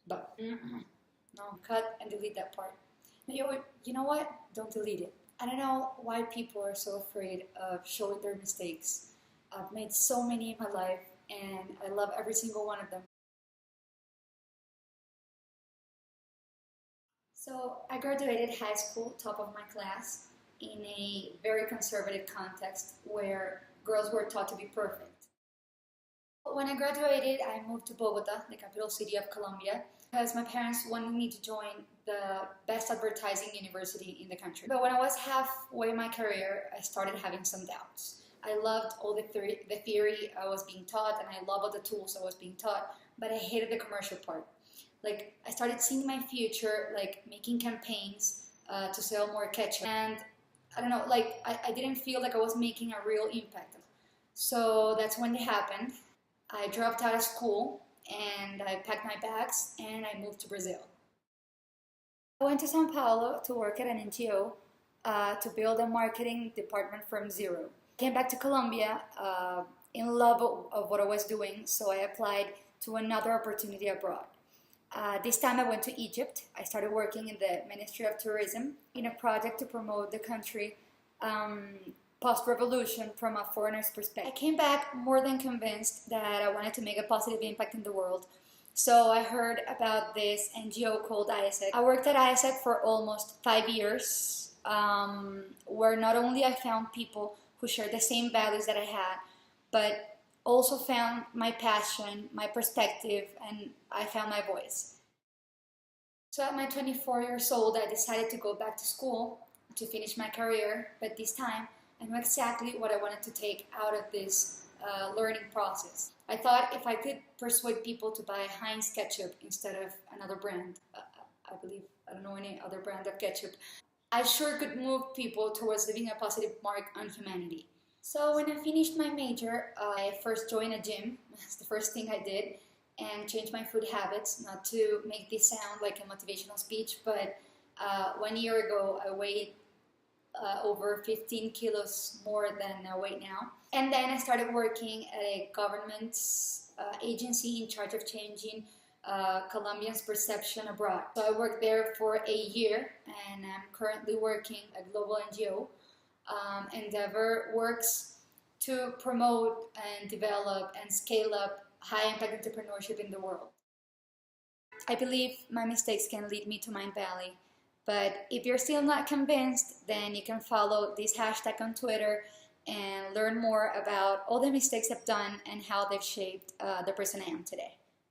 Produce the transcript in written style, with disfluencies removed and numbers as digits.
But no, cut and delete that part. You know what? Don't delete it. I don't know why people are so afraid of showing their mistakes. I've made so many in my life, and I love every single one of them. So I graduated high school, top of my class, in a very conservative context where girls were taught to be perfect. When I graduated, I moved to Bogota, the capital city of Colombia, because my parents wanted me to join the best advertising university in the country. But when I was halfway my career, I started having some doubts. I loved all the theory I was being taught, and I loved all the tools I was being taught, but I hated the commercial part. Like, I started seeing my future, like making campaigns to sell more ketchup, and I don't know, like I didn't feel like I was making a real impact. So that's when it happened. I dropped out of school and I packed my bags and I moved to Brazil. I went to Sao Paulo to work at an NGO to build a marketing department from zero. Came back to Colombia in love of what I was doing, so I applied to another opportunity abroad. This time I went to Egypt. I started working in the Ministry of Tourism in a project to promote the country post-revolution from a foreigner's perspective. I came back more than convinced that I wanted to make a positive impact in the world. So I heard about this NGO called ISEC. I worked at ISEC for almost 5 years, where not only I found people who shared the same values that I had, but also found my passion, my perspective, and I found my voice. So at my 24 years old, I decided to go back to school to finish my career, but this time I knew exactly what I wanted to take out of this learning process. I thought if I could persuade people to buy Heinz ketchup instead of another brand, I don't know any other brand of ketchup, I sure could move people towards leaving a positive mark on humanity. So when I finished my major, I first joined a gym. That's the first thing I did, and changed my food habits. Not to make this sound like a motivational speech, but 1 year ago I weighed over 15 kilos more than I weigh now. And then I started working at a government agency in charge of changing Colombians' perception abroad. So I worked there for a year, and I'm currently working at a global NGO. Endeavor works to promote and develop and scale up high-impact entrepreneurship in the world. I believe my mistakes can lead me to Mind Valley, but if you're still not convinced, then you can follow this hashtag on Twitter and learn more about all the mistakes I've done and how they've shaped the person I am today.